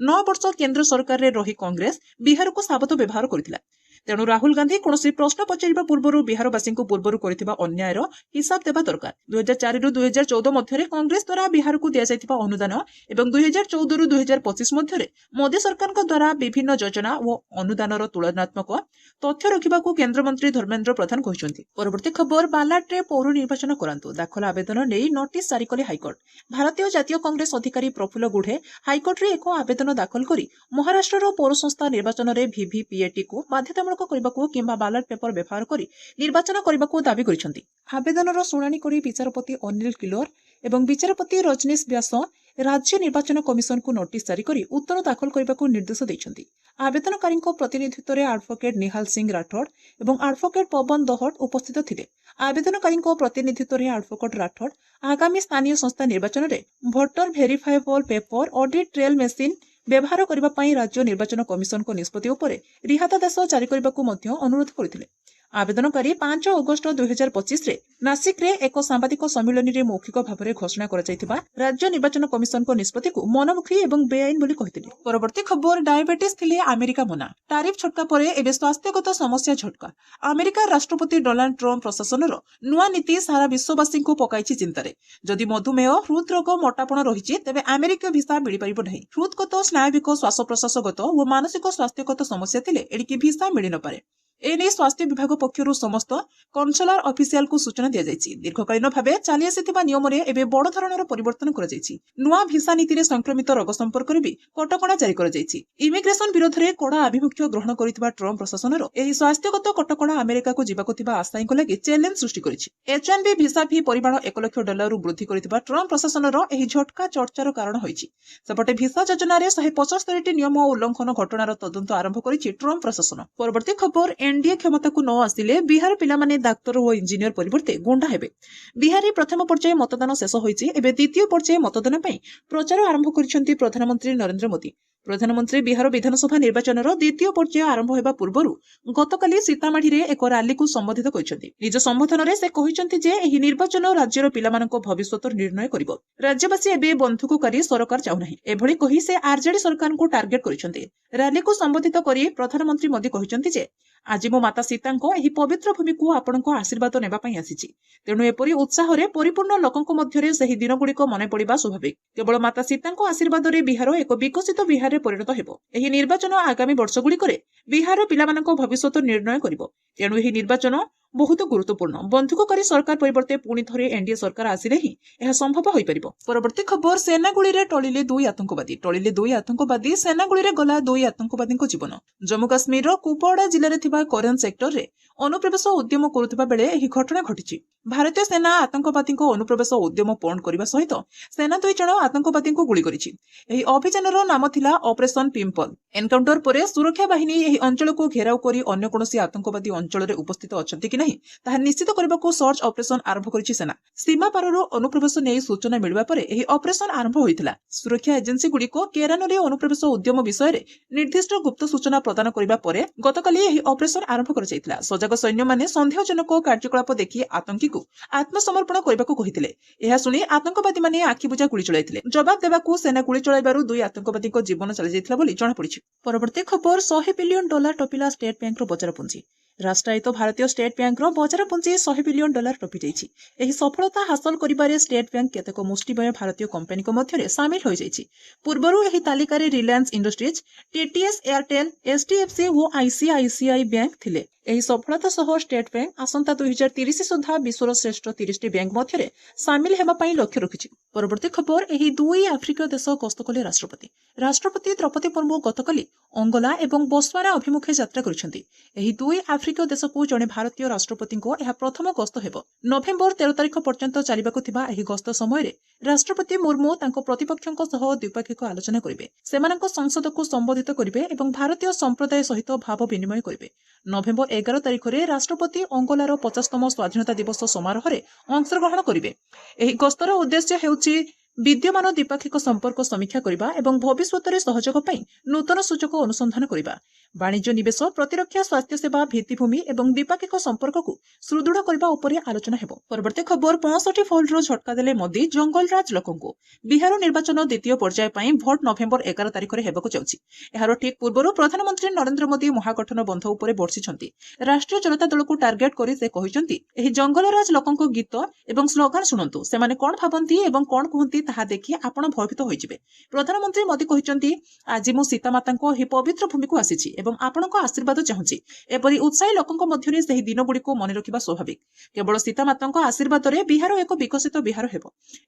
Speaker 1: 9 ବର୍ଷ କେନ୍ଦ୍ର ସରକାରରେ ରହି କଂଗ୍ରେସ ବିହାରକୁ ସାବତ ବ୍ୟବହାର କରିଥିଲା। ତେଣୁ ରାହୁଲ ଗାନ୍ଧୀ କୌଣସି ପ୍ରଶ୍ନ ପଚାରିବା ପୂର୍ବରୁ ବିହାରବାସୀଙ୍କୁ ପୂର୍ବରୁ କରିଥିବା ଅନ୍ୟାୟର ହିସାବ ଦେବା ଦରକାର। 2004ରୁ 2014 ମଧ୍ୟରେ କଂଗ୍ରେସ ଦ୍ୱାରା ବିହାରକୁ ଦିଆଯାଇଥିବା ଅନୁଦାନ ଏବଂ 2014ରୁ 2025 ମଧ୍ୟରେ ମୋଦି ସରକାରଙ୍କ ଦ୍ୱାରା ବିଭିନ୍ନ ଯୋଜନା ଓ ଅନୁଦାନର ତୁଳନାତ୍ମକ ତଥ୍ୟ ରଖିବାକୁ କେନ୍ଦ୍ରମନ୍ତ୍ରୀ ଧର୍ମେନ୍ଦ୍ର ପ୍ରଧାନ କହିଛନ୍ତି। ପରବର୍ତ୍ତୀ ଖବର, ବାଲାଟରେ ପୌର ନିର୍ବାଚନ କରାନ୍ତୁ, ଦାଖଲ ଆବେଦନ ନେଇ ନୋଟିସ ଜାରି କଲେ ହାଇକୋର୍ଟ। ଭାରତୀୟ ଜାତୀୟ କଂଗ୍ରେସ ଅଧିକାରୀ ପ୍ରଫୁଲ୍ଲ ଗୁଢେ ହାଇକୋର୍ଟରେ ଏକ ଆବେଦନ ଦାଖଲ କରି ମହାରାଷ୍ଟ୍ରର ପୌର ସଂସ୍ଥା ନିର୍ବାଚନରେ ଭିଭିପିଏଟିକୁ ବାଧ୍ୟତାମୂଳକ କରିବାକୁ କିମ୍ବା ବାଲାଟ ପେପର ବ୍ୟବହାର କରି ନିର୍ବାଚନ କରିବାକୁ ଦାବି କରିଛନ୍ତି। ଆବେଦନର ଶୁଣାଣି କରି ବିଚାରପତି ଅନିଲ କିଲୋର ଏବଂ ବିଚାରପତି ରଜନୀଶ ବ୍ୟାସ ରାଜ୍ୟ ନିର୍ବାଚନ କମିଶନକୁ ନୋଟିସ ଜାରି କରି ଉତ୍ତର ଦାଖଲ କରିବାକୁ ନିର୍ଦ୍ଦେଶ ଦେଇଛନ୍ତି। ଆବେଦନକାରୀଙ୍କ ପ୍ରତିନିଧିତ୍ୱରେ ଆଡଭୋକେଟ ନିହାଲ ସିଂ ରାଠୋଡ ଏବଂ ଆଡଭୋକେଟ ପବନ ଦହଟ ଉପସ୍ଥିତ ଥିଲେ। ଆବେଦନକାରୀଙ୍କ ପ୍ରତିନିଧିତ୍ୱରେ ଆଡଭୋକେଟ ରାଠୋଡ ଆଗାମୀ ସ୍ଥାନୀୟ ସଂସ୍ଥା ନିର୍ବାଚନରେ voter verifiable paper audit trail machine ବ୍ୟବହାର କରିବା ପାଇଁ ରାଜ୍ୟ ନିର୍ବାଚନ କମିଶନଙ୍କ ନିଷ୍ପତ୍ତି ଉପରେ ରିହାତାଦେଶ ଜାରି କରିବାକୁ ମଧ୍ୟ ଅନୁରୋଧ କରିଥିଲେ। ଆବେଦନକାରୀ 5 ଅଗଷ୍ଟ 2025ରେ ନାସିକରେ ଏକ ସାମ୍ବାଦିକ ସମ୍ମିଳନୀରେ ମୌଖିକ ଭାବରେ ଘୋଷଣା କରାଯାଇଥିବା ରାଜ୍ୟ ନିର୍ବାଚନ କମିଶନଙ୍କ ନିଷ୍ପତ୍ତିକୁ ମନମୁଖୀ ଏବଂ ବେଆଇନ ବୋଲି କହିଥିଲେ। ପରବର୍ତ୍ତୀ ଖବର, ଡାଇବେଟିସ୍ ଥିଲେ ଆମେରିକା ମନା, ଟାରିଫ ଝଟକା ପରେ ଏବେ ସ୍ୱାସ୍ଥ୍ୟଗତ ସମସ୍ୟା ଝଟକା। ଆମେରିକା ରାଷ୍ଟ୍ରପତି ଡୋନାଲ୍ଡ ଟ୍ରମ୍ପ ପ୍ରଶାସନର ନୂଆ ନୀତି ସାରା ବିଶ୍ୱବାସୀଙ୍କୁ ପକାଇଛି ଚିନ୍ତାରେ। ଯଦି ମଧୁମେହ, ହୃଦରୋଗ, ମୋଟାପଣ ରହିଛି, ତେବେ ଆମେରିକୀୟ ଭିସା ମିଳିପାରିବ ନାହିଁ। ହୃଦଗତ, ସ୍ନାୟବିକ, ଶ୍ୱାସପ୍ରଶ୍ୱାସଗତ ଓ ମାନସିକ ସ୍ୱାସ୍ଥ୍ୟଗତ ସମସ୍ୟା ଥିଲେ ଏଣିକି ଭିସା ମିଳିନପାରେ। ଏନେଇ ସ୍ୱାସ୍ଥ୍ୟ ବିଭାଗ ପକ୍ଷରୁ ସମସ୍ତ କନସୁଲାର ଅଫିସିଆଲକୁ ସୂଚନା ଦିଆଯାଇଛି। ଦୀର୍ଘକାଳୀନ ଭାବେ ଚାଲି ଆସିଥିବା ନିୟମରେ ଏବେ ବଡ଼ ଧରଣର ପରିବର୍ତ୍ତନ କରାଯାଇଛି। ନୂଆ ଭିସା ନୀତିରେ ସଂକ୍ରମିତ ରୋଗ ସମ୍ପର୍କରେ ବି କଟକଣା ଜାରି କରାଯାଇଛି। ଇମିଗ୍ରେସନ ବିରୋଧରେ କଡ଼ା ଆଭିମୁଖ୍ୟ ଗ୍ରହଣ କରିଥିବା ଟ୍ରମ୍ପ ପ୍ରଶାସନର ଏହି ସ୍ୱାସ୍ଥ୍ୟଗତ କଟକଣା ଆମେରିକାକୁ ଯିବାକୁ ଥିବା ଆଶାୟୀଙ୍କ ଲାଗି ଚ୍ୟାଲେଞ୍ଜ ସୃଷ୍ଟି କରିଛି। H-1B ଭିସା ଫି ପରିମାଣ $1 ଲକ୍ଷ ବୃଦ୍ଧି କରିଥିବା ଟ୍ରମ୍ପ ପ୍ରଶାସନର ଏହି ଝଟକା ଚର୍ଚ୍ଚାର କାରଣ ହୋଇଛି। ସେପଟେ ଭିସା ଯୋଜନାରେ 175ଟି ନିୟମ ଉଲ୍ଲଂଘନ ଘଟଣାର ତଦନ୍ତ ଆରମ୍ଭ କରିଛି ଟ୍ରମ୍ପ ପ୍ରଶାସନ। ପରବର୍ତ୍ତୀ ଖବର, ଏନଡିଏ କ୍ଷମତାକୁ ନ ଆସିଲେ ବିହାର ପିଲାମାନେ ଡାକ୍ତର ଓ ଇଞ୍ଜିନିୟର ପରିବର୍ତ୍ତେ ଗୁଣ୍ଡା ହେବେ। ବିହାରରେ ପ୍ରଥମ ପର୍ଯ୍ୟାୟ ମତଦାନ ଶେଷ ହୋଇଛି। ଏବେ ଦ୍ୱିତୀୟ ପର୍ଯ୍ୟାୟ ମତଦାନ ପାଇଁ ପ୍ରଚାର ଆରମ୍ଭ କରିଛନ୍ତି ପ୍ରଧାନମନ୍ତ୍ରୀ ନରେନ୍ଦ୍ର ମୋଦି। ପ୍ରଧାନମନ୍ତ୍ରୀ ବିହାର ବିଧାନସଭା ନିର୍ବାଚନର ଦ୍ୱିତୀୟ ପର୍ଯ୍ୟାୟ ଆରମ୍ଭ ହେବା ପୂର୍ବରୁ ଗତକାଲି ସୀତାମାଢିରେ ଏକ ରାଲିକୁ ସମ୍ବୋଧିତ କରିଛନ୍ତି। ନିଜ ସମ୍ବୋଧନରେ ସେ କହିଛନ୍ତି ଯେ ଏହି ନିର୍ବାଚନ ରାଜ୍ୟର ପିଲାମାନଙ୍କ ଭବିଷ୍ୟତ ନିର୍ଣ୍ଣୟ କରିବ। ରାଜ୍ୟବାସୀ ଏବେ ବନ୍ଧୁକକାରୀ ସରକାର ଚାହୁଁନାହିଁ, ଏଭଳି କହି ସେ ଆରଜେଡି ସରକାରଙ୍କୁ ଟାର୍ଗେଟ କରିଛନ୍ତି। ରାଲିକୁ ସମ୍ବୋଧିତ କରି ପ୍ରଧାନମନ୍ତ୍ରୀ ମୋଦି କହିଛନ୍ତି ଯେ ଆଜି ମୋ ମାତା ସୀତାଙ୍କ ଏହି ପବିତ୍ର ଭୂମିକୁ ଆପଣଙ୍କ ଆଶୀର୍ବାଦ ନେବା ପାଇଁ ଆସିଛି। ତେଣୁ ଏପରି ଉତ୍ସାହରେ ପରିପୂର୍ଣ୍ଣ ଲୋକଙ୍କ ମଧ୍ୟରେ ସେହି ଦିନଗୁଡ଼ିକ ମନେ ପଡ଼ିବା ସ୍ୱାଭାବିକ। କେବଳ ମାତା ସୀତାଙ୍କ ଆଶୀର୍ବାଦରେ ବିହାର ଏକ ବିକଶିତ ବିହାରରେ ପରିଣତ ହେବ। ଏହି ନିର୍ବାଚନ ଆଗାମୀ ବର୍ଷଗୁଡ଼ିକରେ ବିହାରର ପିଲାମାନଙ୍କ ଭବିଷ୍ୟତ ନିର୍ଣ୍ଣୟ କରିବ। ତେଣୁ ଏହି ନିର୍ବାଚନ ବହୁତ ଗୁରୁତ୍ୱପୂର୍ଣ୍ଣ। ବନ୍ଧୁକକାରୀ ସରକାର ପରିବର୍ତ୍ତେ ପୁଣି ଥରେ ଏନଡିଏ ସରକାର ଆସିଲେ ହିଁ ଏହା ସମ୍ଭବ ହୋଇପାରିବ। ପରବର୍ତ୍ତୀ ଖବର, ସେନା ଗୁଳିରେ ଟଳିଲେ 2 ଆତଙ୍କବାଦୀ। ଟଳିଲେ 2 ଆତଙ୍କବାଦୀ, ସେନା ଗୁଳିରେ ଗଲା 2 ଆତଙ୍କବାଦୀଙ୍କ ଜୀବନ। ଜମ୍ମୁ କାଶ୍ମୀରର କୁପୱାଡା ଜିଲ୍ଲାରେ ଥିବା କରେନ୍ ସେକ୍ଟରରେ ଅନୁପ୍ରବେଶ ଉଦ୍ୟମ କରୁଥିବା ବେଳେ ଏହି ଘଟଣା ଘଟିଛି। ଭାରତୀୟ ସେନା ଆତଙ୍କବାଦୀଙ୍କ ଅନୁପ୍ରବେଶ ଉଦ୍ୟମ ପଣ୍ଡ କରିବା ସହିତ ସେନା 2 ଜଣ ଆତଙ୍କବାଦୀଙ୍କୁ ଗୁଳି କରିଛି। ଏହି ଅଭିଯାନର ନାମ ଥିଲା ଅପରେସନ ପିମ୍ପଲ। ଏନକାଉଣ୍ଟର ପରେ ସୁରକ୍ଷା ବାହିନୀ ଏହି ଅଞ୍ଚଳକୁ ଘେରାଉ କରି ଅନ୍ୟ କୌଣସି ଆତଙ୍କବାଦୀ ଅଞ୍ଚଳରେ ଉପସ୍ଥିତ ଅଛନ୍ତି କି ନାହିଁ ତାହା ନିଶ୍ଚିତ କରିବାକୁ ସର୍ଚ୍ଚ ଅପରେସନ ଆରମ୍ଭ କରିଛି ସେନା। ସୀମା ପାରରୁ ଅନୁପ୍ରବେଶ ନେଇ ସୂଚନା ମିଳିବା ପରେ ଏହି ଅପରେସନ ଆରମ୍ଭ ହୋଇଥିଲା। ସୁରକ୍ଷା ଏଜେନ୍ସିଗୁଡ଼ିକ କେରାନରେ ଅନୁପ୍ରବେଶ ଉଦ୍ୟମ ବିଷୟରେ ନିର୍ଦ୍ଦିଷ୍ଟ ଗୁପ୍ତ ସୂଚନା ପ୍ରଦାନ କରିବା ପରେ ଗତକାଲି ଏହି ଅପରେସନ ଆରମ୍ଭ କରାଯାଇଥିଲା। ସଜାଗ ସୈନ୍ୟମାନେ ସନ୍ଦେହଜନକ କାର୍ଯ୍ୟକଳାପ ଦେଖି ଆତଙ୍କୀକୁ ଆତ୍ମସମର୍ପଣ କରିବାକୁ କହିଥିଲେ। ଏହା ଶୁଣି ଆତଙ୍କବାଦୀମାନେ ଆଖିବୁଜା ଗୁଳି ଚଳାଇଥିଲେ। ଜବାବ ଦେବାକୁ ସେନା ଗୁଳି ଚଳାଇବାରୁ 2 ଆତଙ୍କବାଦୀଙ୍କ ଜୀବନ ଚାଲିଯାଇଥିଲା ବୋଲି ଜଣାପଡ଼ିଛି। ପରବର୍ତ୍ତୀ ଖବର, $100 ବିଲିୟନ ଟପିଲା ଷ୍ଟେଟ୍ ବ୍ୟାଙ୍କର ବଜାର ପୁଞ୍ଜି। ରାଷ୍ଟ୍ରାୟତ୍ତ ଭାରତୀୟ ଷ୍ଟେଟ୍ ବ୍ୟାଙ୍କର ବଜାର ପୁଞ୍ଜି $100 ବିଲିୟନ ଟପି ଯାଇଛି। ଏହି ସଫଳତା ହାସଲ କରିବାରେ ଷ୍ଟେଟ୍ ବ୍ୟାଙ୍କ କେତେକ ମୁଷ୍ଟିମେୟ ଭାରତୀୟ କମ୍ପାନୀଙ୍କ ମଧ୍ୟରେ ସାମିଲ ହୋଇଯାଇଛି। ପୂର୍ବରୁ ଏହି ତାଲିକାରେ Reliance Industries, TTS, Airtel, HDFC ଓ ଆଇସିଆଇସିଆଇ ବ୍ୟାଙ୍କ ଥିଲେ। ଏହି ସଫଳତା ସହ ଷ୍ଟେଟ୍ ବ୍ୟାଙ୍କ ଆସନ୍ତା 2030 ସୁଦ୍ଧା ବିଶ୍ୱର ଶ୍ରେଷ୍ଠ 30ଟି ବ୍ୟାଙ୍କ ମଧ୍ୟରେ ସାମିଲ ହେବା ପାଇଁ ଲକ୍ଷ୍ୟ ରଖିଛି। ପରବର୍ତ୍ତୀ ଖବର, ଏହି ଦୁଇ ଆଫ୍ରିକୀୟ ଦେଶ ଗସ୍ତ କଲେ ରାଷ୍ଟ୍ରପତି। ରାଷ୍ଟ୍ରପତି ଦ୍ରୌପଦୀ ମୁର୍ମୁ ଗତକାଲି ଅଙ୍ଗୋଲା ଏବଂ ବୋତ୍ସୱାନା ଅଭିମୁଖେ ଯାତ୍ରା କରିଛନ୍ତି। ଏହି ଦୁଇ ଆଫ୍ରିକୀୟ ଦେଶକୁ ଜଣେ ଭାରତୀୟ ରାଷ୍ଟ୍ରପତିଙ୍କ ଏହା ପ୍ରଥମ ଗସ୍ତ ହେବ। ନଭେମ୍ବର 13 ତାରିଖ ପର୍ଯ୍ୟନ୍ତ ଚାଲିବାକୁ ଥିବା ଏହି ଗସ୍ତ ସମୟରେ ରାଷ୍ଟ୍ରପତି ମୁର୍ମୁ ତାଙ୍କ ପ୍ରତିପକ୍ଷଙ୍କ ସହ ଦ୍ୱିପାକ୍ଷିକ ଆଲୋଚନା କରିବେ, ସେମାନଙ୍କ ସଂସଦକୁ ସମ୍ବୋଧିତ କରିବେ ଏବଂ ଭାରତୀୟ ସମ୍ପ୍ରଦାୟ ସହିତ ଭାବ ବିନିମୟ କରିବେ। ନଭେମ୍ବର 11 ତାରିଖରେ ରାଷ୍ଟ୍ରପତି ଅଙ୍ଗୋଲାର 50ତମ ସ୍ୱାଧୀନତା ଦିବସ ସମାରୋହରେ ଅଂଶଗ୍ରହଣ କରିବେ। ଏହି ଗସ୍ତର ଉଦ୍ଦେଶ୍ୟ ହେଉଛି ବିଦ୍ୟମାନ ଦ୍ୱିପାକ୍ଷିକ ସମ୍ପର୍କ ସମୀକ୍ଷା କରିବା ଏବଂ ଭବିଷ୍ୟତରେ ସହଯୋଗ ପାଇଁ ନୂତନ ସୁଯୋଗ ଅନୁସନ୍ଧାନ କରିବା। ବାଣିଜ୍ୟ, ନିବେଶ, ପ୍ରତିରକ୍ଷା, ସ୍ୱାସ୍ଥ୍ୟସେବା, ଭିତ୍ତିଭୂମି ଏବଂ ଦ୍ୱିପାକ୍ଷିକ ସମ୍ପର୍କକୁ ସୁଦୃଢ଼ କରିବା ଉପରେ ଆଲୋଚନା ହେବ। ପରବର୍ତ୍ତୀ ଖବର, 65 ଭୋଲ୍ଟର ଝଟକା ଦେଲେ ମୋଦି ଜଙ୍ଗଲରାଜ ଲୋକଙ୍କୁ। ବିହାର ନିର୍ବାଚନ ଦ୍ୱିତୀୟ ପର୍ଯ୍ୟାୟ ପାଇଁ ଭୋଟ ନଭେମ୍ବର 11 ତାରିଖରେ ହେବାକୁ ଯାଉଛି। ଏହାର ଠିକ୍ ପୂର୍ବରୁ ପ୍ରଧାନମନ୍ତ୍ରୀ ନରେନ୍ଦ୍ର ମୋଦି ମହାଗଠନ ବନ୍ଧ ଉପରେ ବର୍ଷିଛନ୍ତି। ରାଷ୍ଟ୍ରୀୟ ଜନତା ଦଳକୁ ଟାର୍ଗେଟ କରି ସେ କହିଛନ୍ତି, ଏହି ଜଙ୍ଗଲରାଜ ଲୋକଙ୍କ ଗୀତ ଏବଂ ସ୍ଲୋଗାନ ଶୁଣନ୍ତୁ। ସେମାନେ କଣ ଭାବନ୍ତି ଏବଂ କଣ କୁହନ୍ତି ତାହା ଦେଖି ଆପଣ ଭୟଭୀତ ହୋଇଯିବେ। ପ୍ରଧାନମନ୍ତ୍ରୀ ମୋଦି କହିଛନ୍ତି, ଆଜି ମୁଁ ସୀତାମାତାଙ୍କ ଏହି ପବିତ୍ର ଭୂମିକୁ ଆସିଛି ଏବଂ ଆପଣଙ୍କ ଆଶୀର୍ବାଦ ଚାହୁଁଛି। ଏପରି ଉତ୍ସାହୀ ଲୋକଙ୍କ ମଧ୍ୟରେ ସେହି ଦିନଗୁଡ଼ିକୁ ମନେ ରଖିବା ସ୍ୱାଭାବିକ। କେବଳ ସୀତାମାତାଙ୍କ ଆଶୀର୍ବାଦରେ ବିହାର ଏକ ବିକଶିତ ବିହାର ହେବ।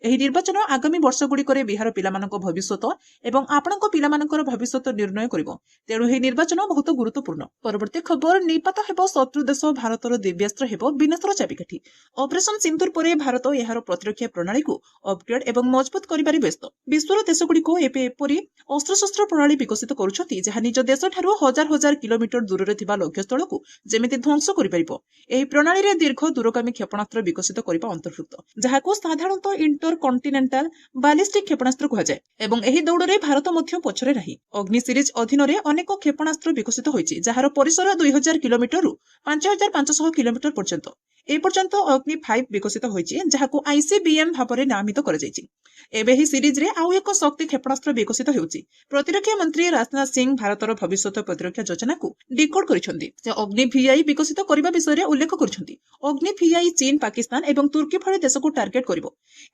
Speaker 1: ଏହି ନିର୍ବାଚନ ଆଗାମୀ ବର୍ଷଗୁଡ଼ିକରେ ବିହାର ପିଲାମାନଙ୍କ ଭବିଷ୍ୟତ ଏବଂ ଆପଣଙ୍କ ପିଲାମାନଙ୍କର ଭବିଷ୍ୟତ ନିର୍ଣ୍ଣୟ କରିବ। ତେଣୁ ଏହି ନିର୍ବାଚନ ବହୁତ ଗୁରୁତ୍ୱପୂର୍ଣ୍ଣ। ପରବର୍ତ୍ତୀ ଖବର, ନିପାତ ହେବ ଶତ୍ରୁ ଦେଶ, ଭାରତର ଦିବ୍ୟାସ୍ତ୍ର ହେବ ବିନାଶର ଚାବିକାଠି। ଅପରେସନ ସିନ୍ଦୁର ପରେ ଭାରତ ଏହାର ପ୍ରତିରକ୍ଷା ପ୍ରଣାଳୀକୁ ଅପଗ୍ରେଡ୍ ଏବଂ ମଜବୁତ କରିବାରେ ବ୍ୟସ୍ତ। ବିଶ୍ୱର ଦେଶଗୁଡ଼ିକ ଏବେ ଏପରି ଅସ୍ତ୍ରଶସ୍ତ୍ର ପ୍ରଣାଳୀ ବିକଶିତ କରୁଛନ୍ତି ଯାହା ନିଜ ଦେଶଠାରୁ ହଜାର ହଜାର କିଲୋମିଟର ଦୂରରେ ଥିବା ଲକ୍ଷ୍ୟସ୍ଥଳକୁ ଯେମିତି ଧ୍ୱଂସ କରିପାରିବ। ଏହି ପ୍ରଣାଳୀରେ ଦୀର୍ଘ ଦୂରଗାମୀ କ୍ଷେପଣାସ୍ତ୍ର ବିକଶିତ କରିବା ଅନ୍ତର୍ଭୁକ୍ତ, ଯାହାକୁ ସାଧାରଣତଃ ଇଣ୍ଟର କଣ୍ଟିନେଣ୍ଟାଲ ବାଲିଷ୍ଟିକ୍ କ୍ଷେପଣାସ୍ତ୍ର କୁହାଯାଏ ଏବଂ ଏହି ଦୌଡ଼ରେ ଭାରତ ମଧ୍ୟ ପଛରେ ନାହିଁ। ଅଗ୍ନି ସିରିଜ ଅଧୀନରେ ଅନେକ କ୍ଷେପଣାସ୍ତ୍ର ବିକଶିତ ହୋଇଛି, ଯାହାର ପରିସର 2000 କିଲୋମିଟରରୁ 5500 କିଲୋମିଟର ପର୍ଯ୍ୟନ୍ତ। ଏ ପର୍ଯ୍ୟନ୍ତ ଅଗ୍ନି 5 ବିକଶିତ ହୋଇଛି, ଯାହାକୁ ଆଇସିବିଏମ୍ ଭାବରେ ନାମିତ କରାଯାଇଛି। ଏବେ ଏହି ସିରିଜରେ ଆଉ ଏକ ଶକ୍ତି କ୍ଷେପଣାସ୍ତ୍ର ବିକଶିତ ହେଉଛି। ପ୍ରତିରକ୍ଷା ମନ୍ତ୍ରୀ ରାଜନାଥ ସିଂ ଭାରତର ଭବିଷ୍ୟତ ପ୍ରତିରକ୍ଷା ଯୋଜନାକୁ ଡିକୋଡ୍ କରିଛନ୍ତି। ସେ ଅଗ୍ନି ଭିଆଇ ବିକଶିତ କରିବା ବିଷୟରେ ଉଲ୍ଲେଖ କରିଛନ୍ତି। ଅଗ୍ନି ଭିଆଇ ଚୀନ, ପାକିସ୍ତାନ ଏବଂ ତୁର୍କୀ ଭଳି ଦେଶକୁ ଟାର୍ଗେଟ କରିବ।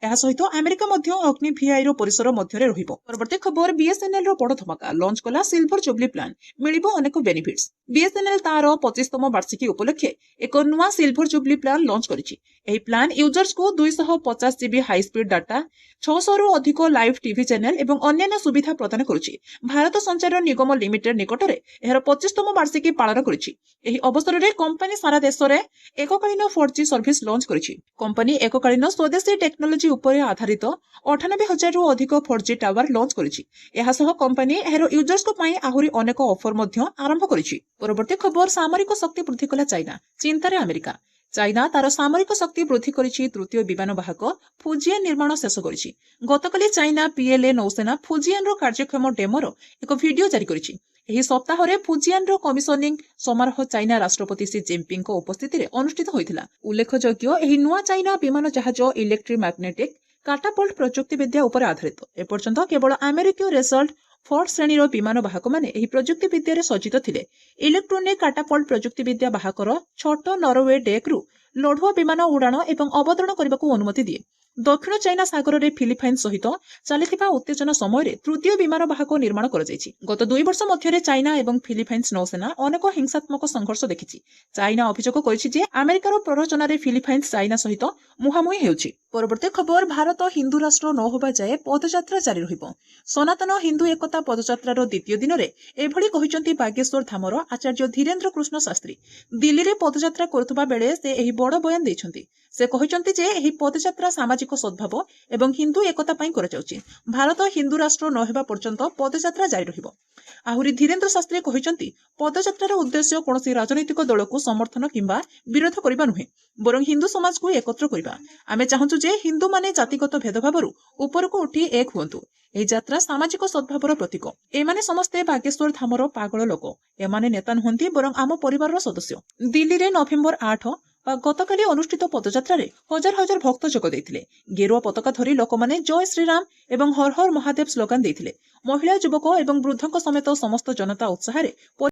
Speaker 1: ଏହା ସହିତ ଆମେରିକା ମଧ୍ୟ ଅଗ୍ନି ଭିଆଇର ପରିସର ମଧ୍ୟରେ ରହିବ। ପରବର୍ତ୍ତୀ ଖବର, ବିଏସ୍ଏନ୍ଏଲ୍ର ବଡ଼ ଧମାକା, ଲଞ୍ଚ କଲା ସିଲଭର ଜୁବଲି ପ୍ଲାନ୍, ମିଳିବ ଅନେକ ବେନିଫିଟ୍ସ। ବିଏସ୍ଏନ୍ଏଲ୍ ତାର 25ତମ ବାର୍ଷିକୀ ଉପଲକ୍ଷେ ଏକ ନୂଆ ସିଲଭର ଜୁବଲି ପ୍ଲାନ୍ ଲଞ୍ଚ କରିଛି। ଏହି ପ୍ଲାନ୍ ୟୁଜର୍ସକୁ 250 ଜିବି ହାଇସ୍ପିଡ୍ ଡାଟା, 600ରୁ ଅଧିକ ଲାଇଭ୍ ଟିଭି ଚ୍ୟାନେଲ ଏବଂ ଅନ୍ୟାନ୍ୟ ସୁବିଧା ପ୍ରଦାନ କରୁଛି। ଭାରତ ସଞ୍ଚାର ନିଗମ ଲିମିଟେଡ୍ ନିକଟରେ ଏହାର 25ତମ ବାର୍ଷିକୀ ପାଳନ କରିଛି। ଏହି ଅବସରରେ କମ୍ପାନୀ ସାରା ଦେଶରେ ଏକକାଳୀନ 4G ସର୍ଭିସ ଲଞ୍ଚ କରିଛି। କମ୍ପାନୀ ଏକକାଳୀନ ସ୍ୱଦେଶୀ ଟେକ୍ନୋଲୋଜି ଉପରେ ଆଧାରିତ 98,000ରୁ ଅଧିକ 4G ଟାୱାର ଲଞ୍ଚ କରିଛି। ଏହା ସହ କମ୍ପାନୀ ଏହାର ୟୁଜର୍ସଙ୍କ ପାଇଁ ଆହୁରି ଅନେକ ଅଫର ମଧ୍ୟ ଆରମ୍ଭ କରିଛି। ପରବର୍ତ୍ତୀ ଖବର, ସାମରିକ ଶକ୍ତି ବୃଦ୍ଧି କଲା ଚାଇନା, ଚିନ୍ତାରେ ଆମେରିକା। ଚାଇନା ତାର ସାମରିକ ଶକ୍ତି ବୃଦ୍ଧି କରିଛି। ତୃତୀୟ ବିମାନ ବାହକ ଫୁଜିଆନ୍ ନିର୍ମାଣ ଶେଷ କରିଛି। ଗତକାଲି ଚାଇନା PLA ନୌସେନା ଫୁଜିଆନ୍ର କାର୍ଯ୍ୟକ୍ଷମ ଡେମୋର ଏକ ଭିଡିଓ ଜାରି କରିଛି। ଏହି ସପ୍ତାହରେ ଫୁଜିଆନ୍ର କମିଶନିଂ ସମାରୋହ ଚାଇନା ରାଷ୍ଟ୍ରପତି ସି ଜିନପିଙ୍ଗଙ୍କ ଉପସ୍ଥିତିରେ ଅନୁଷ୍ଠିତ ହୋଇଥିଲା। ଉଲ୍ଲେଖଯୋଗ୍ୟ, ଏହି ନୂଆ ଚାଇନା ବିମାନ ଜାହାଜ ଇଲେକ୍ଟ୍ରୋମ୍ୟାଗ୍ନେଟିକ୍ କାଟାପଲ୍ଟ ପ୍ରଯୁକ୍ତିବିଦ୍ୟା ଉପରେ ଆଧାରିତ। ଏପର୍ଯ୍ୟନ୍ତ କେବଳ ଆମେରିକୀୟ ରେସଲ୍ଟ ଫୋର୍ଡ ଶ୍ରେଣୀର ବିମାନ ବାହକମାନେ ଏହି ପ୍ରଯୁକ୍ତିବିଦ୍ୟାରେ ସଜ୍ଜିତ ଥିଲେ। ଇଲେକ୍ଟ୍ରୋନିକ୍ କାଟାପଲ୍ଟ ପ୍ରଯୁକ୍ତିବିଦ୍ୟା ବାହକର ଛୋଟ ନରୱେ ଡେକ୍ରୁ ଲଢୁଆ ବିମାନ ଉଡ଼ାଣ ଏବଂ ଅବତରଣ କରିବାକୁ ଅନୁମତି ଦିଏ। ଦକ୍ଷିଣ ଚାଇନା ସାଗରରେ ଫିଲିପାଇନ୍ସ ସହିତ ଚାଲିଥିବା ଉତ୍ତେଜନା ସମୟରେ ତୃତୀୟ ବିମାନ ବାହକ ନିର୍ମାଣ କରାଯାଇଛି। ଗତ 2 ବର୍ଷ ମଧ୍ୟରେ ଚାଇନା ଏବଂ ଫିଲିପାଇନ୍ସ ନୌସେନା ଅନେକ ହିଂସାତ୍ମକ ସଂଘର୍ଷ ଦେଖିଛି। ଚାଇନା ଅଭିଯୋଗ କରିଛି ଯେ ଆମେରିକାର ପ୍ରରୋଚନାରେ ଫିଲିପାଇନ୍ସ ଚାଇନା ସହିତ ମୁହାଁମୁହିଁ ହେଉଛି। ପରବର୍ତ୍ତୀ ଖବର, ଭାରତ ହିନ୍ଦୁ ରାଷ୍ଟ୍ର ନ ହେବା ଯାଏ ପଦଯାତ୍ରା ଜାରି ରହିବ। ସନାତନ ହିନ୍ଦୁ ଏକତା ପଦଯାତ୍ରାର ଦ୍ୱିତୀୟ ଦିନରେ ଏଭଳି କହିଛନ୍ତି ବାଗେଶ୍ୱର ଧାମର ଆଚାର୍ଯ୍ୟ ଧୀରେନ୍ଦ୍ର କୃଷ୍ଣ ଶାସ୍ତ୍ରୀ। ଦିଲ୍ଲୀରେ ପଦଯାତ୍ରା କରୁଥିବା ବେଳେ ସେ ଏହି ବଡ଼ ବୟାନ ଦେଇଛନ୍ତି। ସେ କହିଛନ୍ତି ଯେ ଏହି ପଦଯାତ୍ରା ସାମାଜିକ ସଦ୍ଭାବ ଏବଂ ହିନ୍ଦୁ ଏକତା ପାଇଁ କରାଯାଉଛି। ଭାରତ ହିନ୍ଦୁ ରାଷ୍ଟ୍ର ନ ହେବା ପର୍ଯ୍ୟନ୍ତ ପଦଯାତ୍ରା ଜାରି ରହିବ। ଆହୁରି ଧୀରେନ୍ଦ୍ର ଶାସ୍ତ୍ରୀ କହିଛନ୍ତି, ପଦଯାତ୍ରାର ଉଦ୍ଦେଶ୍ୟ କୌଣସି ରାଜନୈତିକ ଦଳକୁ ସମର୍ଥନ କିମ୍ବା ବିରୋଧ କରିବା ନୁହେଁ, ବରଂ ହିନ୍ଦୁ ସମାଜକୁ ଏକତ୍ର କରିବା। ଆମେ ଚାହୁଁଛୁ ଯେ ହିନ୍ଦୁମାନେ ଜାତିଗତ ଭେଦଭାବରୁ ଉପରକୁ ଉଠି ଏକ ହୁଅନ୍ତୁ। ଏହି ଯାତ୍ରା ସାମାଜିକ ସଦ୍ଭାବର ପ୍ରତୀକ। ଏମାନେ ସମସ୍ତେ ବାଗେଶ୍ୱର ଧାମର ପାଗଳ ଲୋକ। ଏମାନେ ନେତା ନୁହନ୍ତି, ବରଂ ଆମ ପରିବାରର ସଦସ୍ୟ। ଦିଲ୍ଲୀରେ ନଭେମ୍ବର 8 ବା ଗତକାଲି ଅନୁଷ୍ଠିତ ପଦଯାତ୍ରାରେ ହଜାର ହଜାର ଭକ୍ତ ଯୋଗ ଦେଇଥିଲେ। ଗେରୁଆ ପତାକା ଧରି ଲୋକମାନେ ଜୟ ଶ୍ରୀରାମ ଏବଂ ହର ହର ମହାଦେବ ସ୍ଲୋଗାନ ଦେଇଥିଲେ। ମହିଳା, ଯୁବକ ଏବଂ ବୃଦ୍ଧଙ୍କ ସମେତ ସମସ୍ତ ଜନତା ଉତ୍ସାହରେ